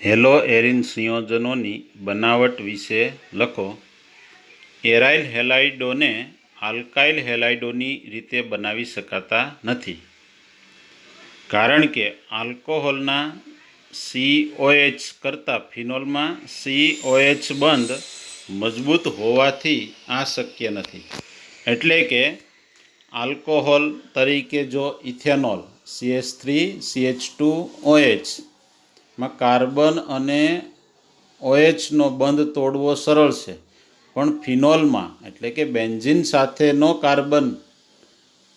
Hello arene સંયોજનોની બનાવટ વિશે લખો. એરાઇલ હેલાઇડોને આલ્કાઇલ હેલાઇડોની રીતે બનાવી શકાતા નથી, કારણ કે આલ્કોહોલના COH કરતાં ફિનોલમાં COH બંધ મજબૂત હોવાથી આ શક્ય નથી. એટલે કે આલ્કોહોલ તરીકે જો ઇથેનોલ CH3CH2OH માં કાર્બન અને OHનો બંધ તોડવો સરળ છે, પણ ફિનોલમાં એટલે કે બેન્ઝીન સાથેનો કાર્બન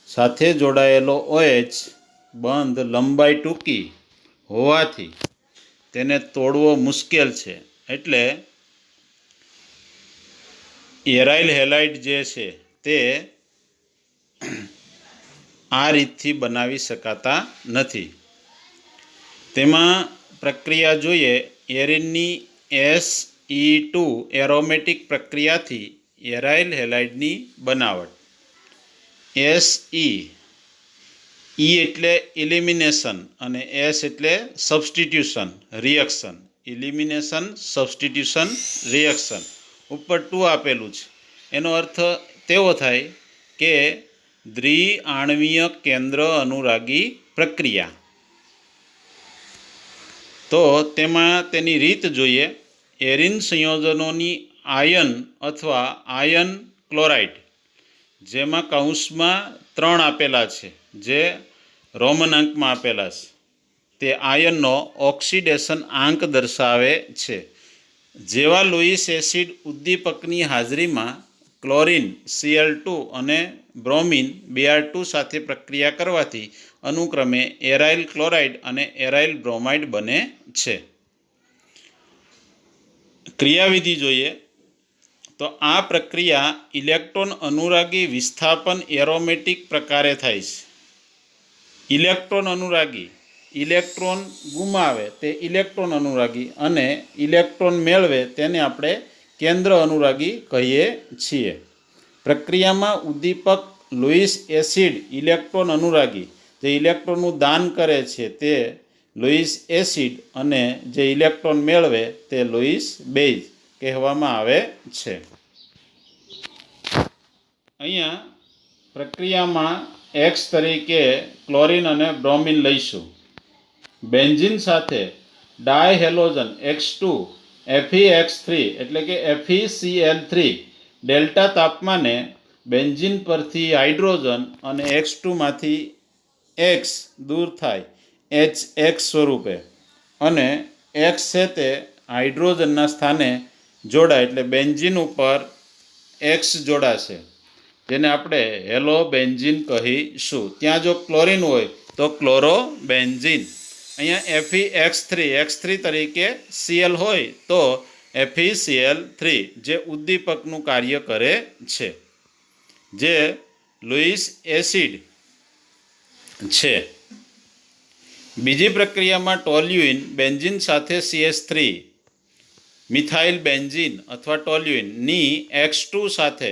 સાથે જોડાયેલો OH બંધ લંબાઈ ટૂંકી હોવાથી તેને તોડવો મુશ્કેલ છે. એટલે એરાઇલ હેલાઇડ જે છે તે આ રીતથી બનાવી શકાતા નથી. તેમાં પ્રક્રિયા જોઈએ. એરિનની SE2 એરોમેટિક પ્રક્રિયાથી એરાઇલ હેલાઇડની બનાવટ. SE એટલે ઇલિમિનેશન અને S એટલે substitution reaction. Elimination substitution reaction ઉપર 2 આપેલું છે. એનો અર્થ તેવો થાય કે દ્વિઆણવીય કેન્દ્ર અનુરાગી પ્રક્રિયા. તો તેમાં તેની રીત જોઈએ. એરિન સંયોજનોની આયન અથવા આયન ક્લોરાઇડ, જેમાં કૌંસમાં 3 આપેલા છે, જે રોમન અંકમાં આપેલા છે, તે આયનનો ઓક્સિડેશન આંક દર્શાવે છે. જેવા લુઈસ એસિડ ઉદ્દીપકની હાજરીમાં ક્લોરિન Cl2 અને બ્રોમિન Br2 સાથે પ્રક્રિયા કરવાથી અનુક્રમે એરાઇલ ક્લોરાઇડ અને એરાઇલ બ્રોમાઇડ બને છે. ક્રિયાવિધિ જોઈએ તો આ પ્રક્રિયા ઇલેક્ટ્રોન અનુરાગી વિસ્થાપન એરોમેટિક પ્રકારે થાય છે. ઇલેક્ટ્રોન અનુરાગી, ઇલેક્ટ્રોન ગુમાવે તે ઇલેક્ટ્રોન અનુરાગી અને ઇલેક્ટ્રોન મેળવે તેને આપણે કેન્દ્ર અનુરાગી કહીએ છીએ. પ્રક્રિયામાં ઉદ્દીપક લુઈસ એસિડ ઇલેક્ટ્રોન અનુરાગી, જે ઇલેક્ટ્રોનનું દાન કરે છે તે લુઈસ એસિડ અને જે ઇલેક્ટ્રોન મેળવે તે લુઈસ બેઝ કહેવામાં આવે છે. અહીંયા પ્રક્રિયામાં X તરીકે ક્લોરિન અને બ્રોમિન લઈશું. બેન્ઝીન સાથે ડાયહેલોજન X2 FeX3 એટલે કે FeCl3 ડેલ્ટા તાપમાને બેન્ઝીન પરથી હાઇડ્રોજન અને X2 માંથી X દૂર થાય HX સ્વરૂપે, અને X છે તે હાઇડ્રોજનના સ્થાને જોડાય એટલે બેન્ઝીન ઉપર X જોડાશે, જેને આપણે હેલો બેન્ઝીન કહીશું. ત્યાં જો ક્લોરિન હોય તો ક્લોરો બેન્ઝીન. અહીંયા FeX3 તરીકે Cl હોય તો FeCl3 જે ઉદ્દીપકનું કાર્ય કરે છે, જે લુઈસ એસિડ છે. બીજી પ્રક્રિયામાં ટોલ્યુઇન બેન્ઝીન સાથે CH3 મિથાઇલ બેન્ઝીન અથવા ટોલ્યુઇનની X2 સાથે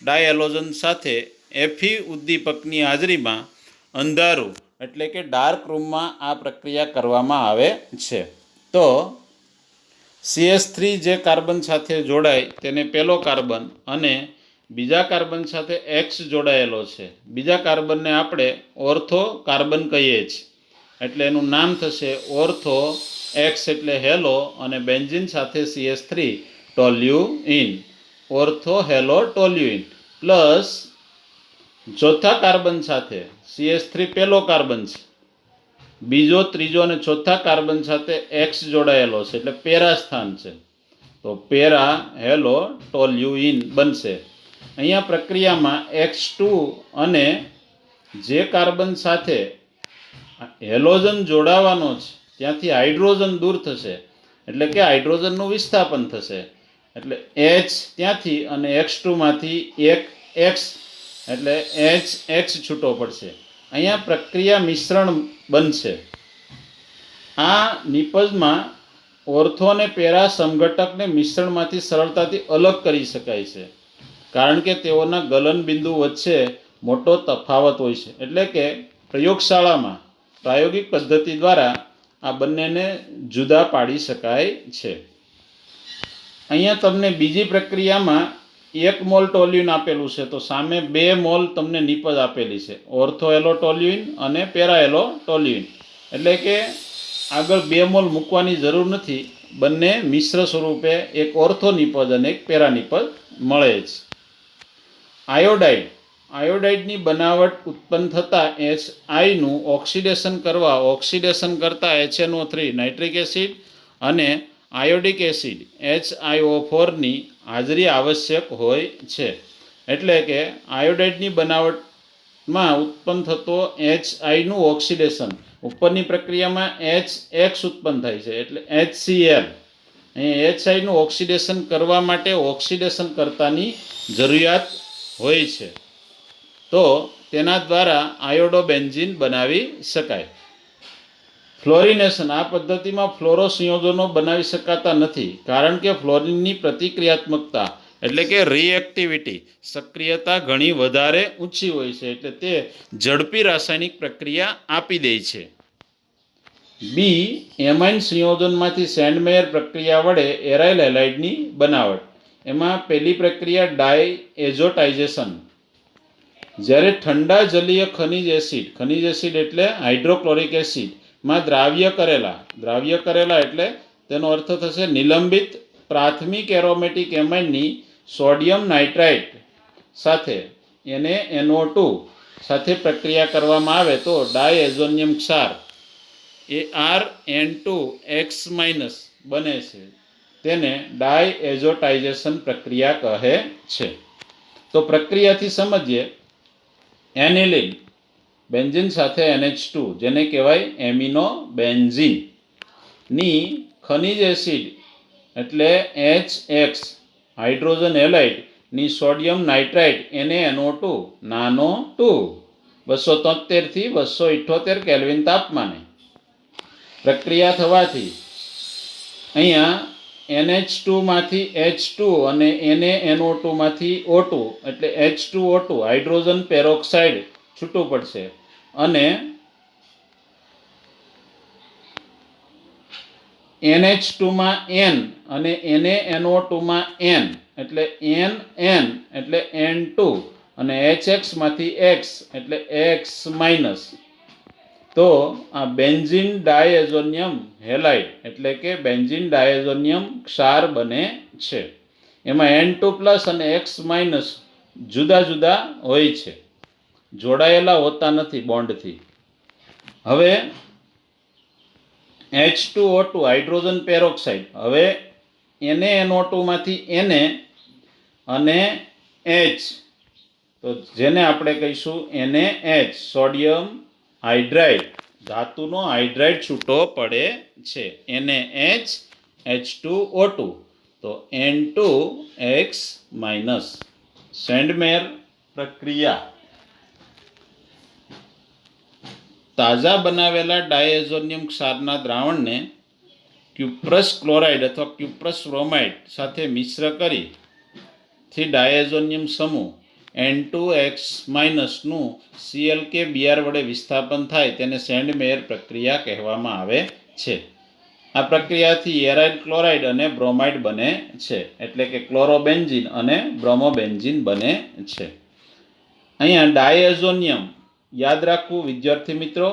ડાયહેલોજન સાથે Fe ઉદ્દીપકની હાજરીમાં અંધારું એટલે કે ડાર્ક રૂમમાં આ પ્રક્રિયા કરવામાં આવે છે. તો CH3 જે કાર્બન સાથે જોડાય તેને પહેલો કાર્બન અને બીજા કાર્બન સાથે X જોડાયેલો છે. બીજા કાર્બનને આપણે ઓર્થો કાર્બન કહીએ છીએ, એટલે એનું નામ થશે ઓર્થો X એટલે હેલો અને બેન્ઝીન સાથે CH3 toluene, ortho hello toluene. Plus ચોથા કાર્બન સાથે CH3 પહેલો કાર્બન છે, બીજો, ત્રીજો અને ચોથા કાર્બન સાથે X જોડાયેલો છે એટલે પેરા સ્થાન છે, તો પેરા હેલો ટોલ્યુઇન બનશે. અહીંયા પ્રક્રિયામાં X2 અને જે કાર્બન સાથે હેલોજન જોડાવાનો છે ત્યાંથી હાઇડ્રોજન દૂર થશે, એટલે કે હાઇડ્રોજનનું વિસ્થાપન થશે, એટલે H ત્યાંથી અને X2 માંથી એક X એટલે HX છૂટો પડશે. અહીંયા પ્રક્રિયા મિશ્રણ બનશે. આ નિપજમાં ઓર્થો અને પેરા સમઘટકને મિશ્રણમાંથી સરળતાથી અલગ કરી શકાય છે, કારણ કે તેઓના ગલન બિંદુ વચ્ચે મોટો તફાવત હોય છે. એટલે કે પ્રયોગશાળામાં પ્રાયોગિક પદ્ધતિ દ્વારા આ બંનેને જુદા પાડી શકાય છે. અહીંયા તમને બીજી પ્રક્રિયામાં 1 મોલ ટોલ્યુઇન આપેલું છે, તો સામે 2 મોલ તમને નિપજ આપેલી છે, ઓર્થો એલો ટોલ્યુઇન અને પેરા એલો ટોલ્યુઇન. એટલે કે આગળ 2 મોલ મૂકવાની જરૂર નથી, બંને મિશ્ર સ્વરૂપે એક ઓર્થો નિપજ અને એક પેરા નિપજ મળે છે. આયોડાઇડની બનાવટ ઉત્પન્ન થતાં HIનું ઓક્સિડેશન કરતાં HNO3 નાઇટ્રિક એસિડ અને આયોડિક એસિડ HiO4ની હાજરી આવશ્યક હોય છે. એટલે કે આયોડાઇડની બનાવટમાં ઉત્પન્ન થતો HIનું ઓક્સિડેશન, ઉપરની પ્રક્રિયામાં HX ઉત્પન્ન થાય છે એટલે HCl. અહીં HIનું ઓક્સિડેશન કરવા માટે ઓક્સિડેશન કર્તાની જરૂરિયાત હોય છે, તો તેના દ્વારા આયોડોબેન્ઝીન બનાવી શકાય. ફ્લોરિનેશન. આ પદ્ધતિમાં ફ્લોરો સંયોજનો બનાવી શકાતા નથી, કારણ કે ફ્લોરિનની પ્રતિક્રિયાત્મકતા એટલે કે રિએક્ટિવિટી સક્રિયતા ઘણી વધારે ઊંચી હોય છે, એટલે તે ઝડપી રાસાયણિક પ્રક્રિયા આપી દે છે. બી. એમાઇન સંયોજનમાંથી સેન્ડમેયર પ્રક્રિયા વડે એરાઇલ હેલાઇડની બનાવટ. એમાં પહેલી પ્રક્રિયા ડાયએઝોટાઇઝેશન. જ્યારે ઠંડા જલીય ખનિજ એસિડ એટલે હાઇડ્રોક્લોરિક એસિડ માં દ્રાવ્ય કરેલા એટલે તેનો અર્થ થશે નિલંબિત પ્રાથમિક એરોમેટિક એમાઇનની સોડિયમ નાઇટ્રાઇટ સાથે NaNO2 સાથે પ્રક્રિયા કરવામાં આવે તો ડાયએઝોનિયમ ક્ષાર ArN2X- બને છે. તેને ડાયએઝોટાઇઝેશન પ્રક્રિયા કહે છે. તો પ્રક્રિયાથી સમજીએ. એનિલિન બેન્ઝીન સાથે NH2 જેને કહેવાય એમિનો બેન્ઝીન ની ખનિજ એસિડ એટલે HX હાઇડ્રોજન હેલાઇડ ની સોડિયમ નાઇટ્રાઇટ NaNO2 નાનો 2 273 થી 278 કેલ્વિન તાપમાને પ્રક્રિયા થવાથી અહીંયા NH2 માંથી H2 અને NaNO2 માંથી O2 એટલે H2O2 હાઇડ્રોજન પેરોક્સાઇડ છૂટું પડશે અને NH2 માં N અને NaNO2 માં N એટલે NN એટલે N2 અને HX માંથી X એટલે X-. તો આ બેન્ઝીન ડાયએઝોનિયમ હેલાઇડ એટલે કે બેન્ઝીન ડાયએઝોનિયમ ક્ષાર બને છે. એમાં N2+ અને X- જુદા જુદા હોય છે, જોડાયેલા હોતા નથી બોન્ડથી. હવે H2O2 હાઇડ્રોજન પેરોક્સાઇડ. હવે NaNO2 માંથી Na અને H, તો જેને આપણે કહીશું NaH સોડિયમ હાઇડ્રાઇડ, ધાતુનો હાઇડ્રાઇડ છૂટો પડે છે. NaH H2O2 તો N2X-. સેન્ડમેયર પ્રક્રિયા. તાજા બનાવેલા ડાયએઝોનિયમ ક્ષારના દ્રાવણને ક્યુપ્રસ ક્લોરાઇડ અથવા ક્યુપ્રસ બ્રોમાઇડ સાથે મિશ્ર કરી થી ડાયએઝોનિયમ સમૂહ N2X- નું ClK Br વડે વિસ્થાપન થાય તેને સેન્ડમેયર પ્રક્રિયા કહેવામાં આવે છે. આ પ્રક્રિયાથી એરાઇલ ક્લોરાઇડ અને બ્રોમાઇડ બને છે, એટલે કે ક્લોરોબેન્ઝીન અને બ્રોમોબેન્ઝીન બને છે. અહીંયા ડાયએઝોનિયમ યાદ રાખવું વિદ્યાર્થી મિત્રો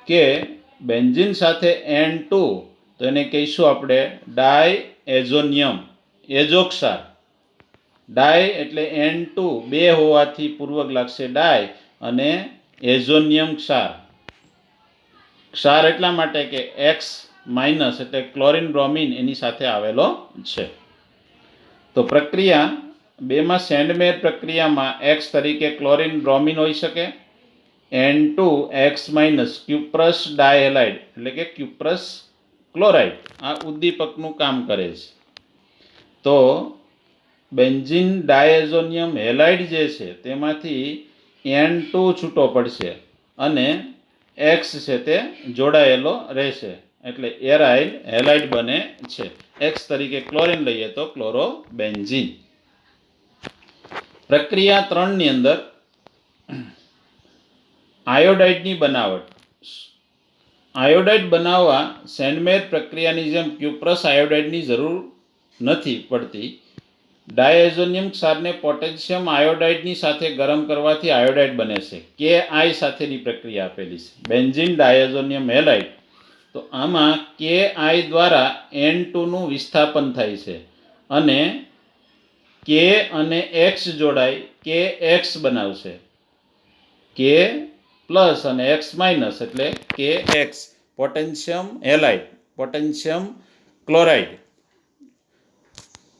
કે બેન્ઝીન સાથે N2 તો એને કહીશું આપણે ડાયએઝોનિયમ એઝોક્ષાર. ડાય એટલે N2 2 હોવાથી પૂર્વક લાગશે ડાય અને એઝોનિયમ ક્ષાર એટલા માટે કે X- એટલે ક્લોરિન બ્રોમિન એની સાથે આવેલો છે. તો પ્રક્રિયા બેમાં સેન્ડમેયર પ્રક્રિયામાં X તરીકે ક્લોરિન બ્રોમિન હોઈ શકે, N2X- ક્યુપ્રસ ડાયહેલાઇડ એટલે કે ક્યુપ્રસ ક્લોરાઇડ આ ઉદ્દીપકનું કામ કરે છે. તો બેન્ઝીન ડાયએઝોનિયમ હેલાઇડ જે છે તેમાંથી N2 છૂટો પડશે અને X છે તે જોડાયેલો રહેશે, એટલે એરાઇલ હેલાઇડ બને છે. X તરીકે ક્લોરિન લઈએ તો ક્લોરોબેન્ઝીન. પ્રક્રિયા 3 ની અંદર આયોડાઇડની બનાવટ. આયોડાઇડ બનાવવા સેન્ડમેર પ્રક્રિયાની જેમ ક્યુપ્રસ આયોડાઇડની જરૂર નથી પડતી. ડાયએઝોનિયમ ક્ષારને પોટેશિયમ આયોડાઇડની સાથે ગરમ કરવાથી આયોડાઇડ બને છે. Ki સાથેની પ્રક્રિયા આપેલી છે. બેન્ઝીન ડાયએઝોનિયમ હેલાઇડ, તો આમાં Ki દ્વારા N2નું વિસ્થાપન થાય છે અને K અને X જોડાઈ KX બનાવશે. K પ્લસ અને X માઇનસ એટલે KX, potassium halide, potassium chloride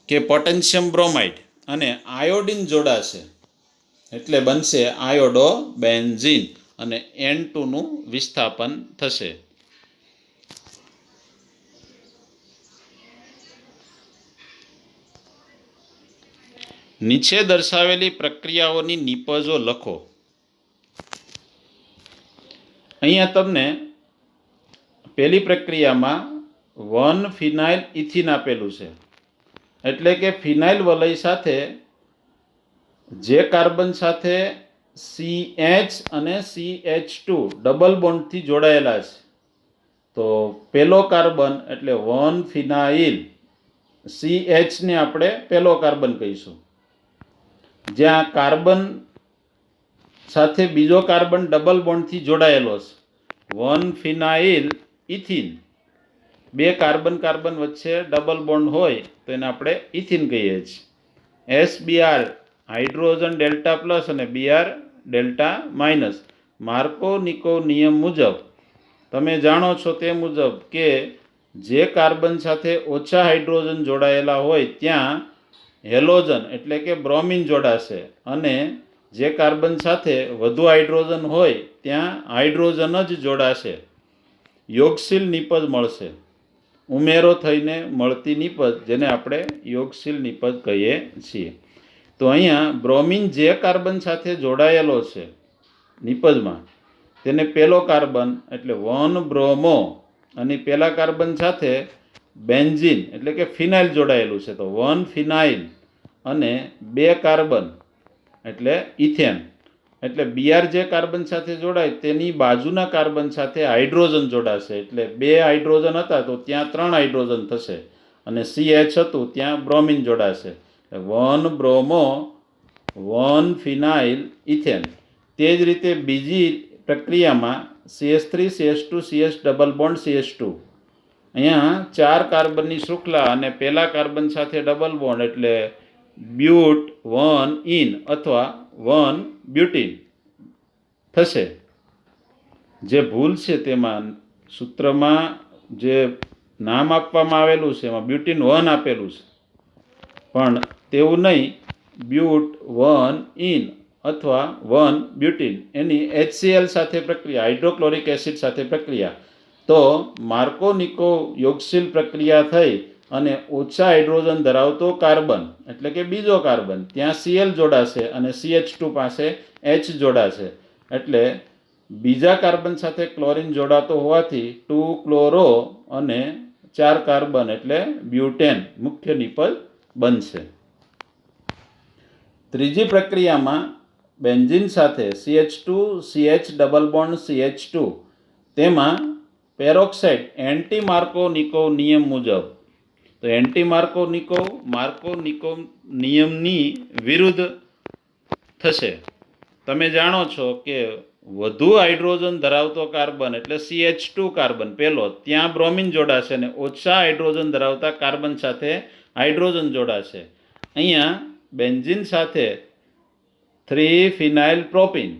કે પોટેશિયમ બ્રોમાઇડ અને આયોડિન જોડાશે એટલે બનશે આયોડો બેન્ઝીન અને N2નું વિસ્થાપન થશે. નીચે દર્શાવેલી પ્રક્રિયાઓની નિપજો લખો. અહીંયા તમને પહેલી પ્રક્રિયામાં 1 ફિનાઇલ ઇથિન આપેલું છે, એટલે કે ફિનાઇલ વલય સાથે જે કાર્બન સાથે CH અને CH2 ડબલ બોન્ડથી જોડાયેલા છે, તો પહેલો કાર્બન એટલે 1 ફિનાઇલ CH ને આપણે પહેલો કાર્બન કહીશું. જ્યાં કાર્બન સાથે બીજો કાર્બન ડબલ બોન્ડથી જોડાયેલો છે, 1 ફિનાઇલ ઇથિન, બે કાર્બન કાર્બન વચ્ચે ડબલ બોન્ડ હોય તો એને આપણે ઇથિન કહીએ છીએ. SBr હાઇડ્રોજન ડેલ્ટા પ્લસ અને Br ડેલ્ટા માઇનસ. માર્કો-નિકોવ નિયમ મુજબ તમે જાણો છો તે મુજબ કે જે કાર્બન સાથે ઓછા હાઇડ્રોજન જોડાયેલા હોય ત્યાં હેલોજન એટલે કે બ્રોમિન જોડાશે અને જે કાર્બન સાથે વધુ હાઇડ્રોજન હોય ત્યાં હાઇડ્રોજન જ જોડાશે. યોગશીલ નિપજ મળશે. ઉમેરો થઈને મળતી નિપજ જેને આપણે યોગશીલ નિપજ કહીએ છીએ. તો અહીંયા બ્રોમિન જે કાર્બન સાથે જોડાયેલો છે નિપજમાં તેને પહેલો કાર્બન એટલે 1 બ્રોમો અને પહેલા કાર્બન સાથે બેન્ઝીન એટલે કે ફિનાઇલ જોડાયેલું છે, તો 1 ફિનાઇલ અને 2 કાર્બન એટલે ઇથેન, એટલે Br જે કાર્બન સાથે જોડાય તેની બાજુના કાર્બન સાથે હાઇડ્રોજન જોડાશે, એટલે 2 હાઇડ્રોજન હતા તો ત્યાં 3 હાઇડ્રોજન થશે અને CH હતું ત્યાં બ્રોમિન જોડાશે. 1 બ્રોમો 1 ફિનાઇલ ઇથેન. તે જ રીતે બીજી પ્રક્રિયામાં CH3 CH2 CH double bond CH2, અહીંયા 4 કાર્બનની શૃંખલા અને પહેલા કાર્બન સાથે ડબલ બોન્ડ એટલે બ્યુટ 1 ઇન અથવા 1 બ્યુટીન થશે. જે ભૂલ છે તેમાં સૂત્રમાં જે નામ આપવામાં આવેલું છે એમાં બ્યુટીન 1 આપેલું છે, પણ તેવું નહીં, બ્યુટ 1 ઇન અથવા 1 બ્યુટીન એની HCl સાથે પ્રક્રિયા, હાઇડ્રોક્લોરિક એસિડ સાથે પ્રક્રિયા, તો માર્કો-નિકોવ યોગશીલ પ્રક્રિયા થઈ અને ઓછા હાઇડ્રોજન ધરાવતો કાર્બન એટલે કે બીજો કાર્બન ત્યાં Cl જોડાશે અને CH2 પાસે H જોડાશે, એટલે બીજા કાર્બન સાથે ક્લોરીન જોડાતો હોવાથી 2 ક્લોરો અને 4 કાર્બન એટલે બ્યુટેન મુખ્ય નિપજ બનશે. ત્રીજી પ્રક્રિયામાં બેન્ઝીન સાથે CH2 CH double bond CH2, તેમાં પેરોક્સાઇડ એન્ટી માર્કો-નિકોવ નિયમ મુજબ, તો એન્ટી માર્કો-નિકોવ નિયમની વિરુદ્ધ થશે. તમે જાણો છો કે વધુ હાઇડ્રોજન ધરાવતો કાર્બન એટલે CH2 કાર્બન પહેલો ત્યાં બ્રોમિન જોડાશે અને ઓછા હાઇડ્રોજન ધરાવતા કાર્બન સાથે હાઇડ્રોજન જોડાશે. અહીંયા બેન્ઝીન સાથે 3 ફિનાઇલ પ્રોપીન,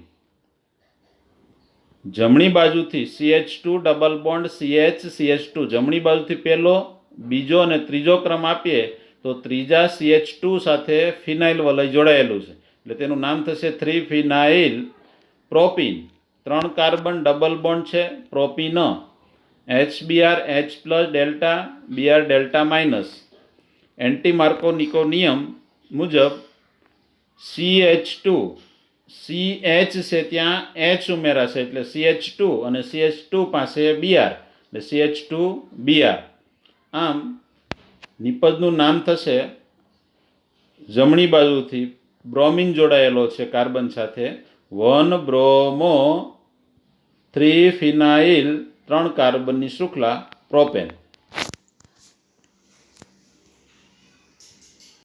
જમણી બાજુથી CH2 double bond CH CH2, જમણી બાજુથી પહેલો બીજો અને ત્રીજો ક્રમ આપીએ તો ત્રીજા CH2 સાથે ફિનાઇલ વલય જોડાયેલું છે એટલે તેનું નામ થશે 3 phenyl propene. 3 carbon double bond છે propene, HBr H plus delta Br delta minus. Anti Markovnikov નિયમ મુજબ CH2 CH છે ત્યાં H ઉમેરાશે એટલે CH2 અને CH2 પાસે Br એટલે CH2 Br. આમ નિપજનું નામ થશે, જમણી બાજુથી બ્રોમિન જોડાયેલો છે કાર્બન સાથે, 1 બ્રોમો 3 ફિનાઇલ 3 કાર્બનની શૃંખલા પ્રોપેન.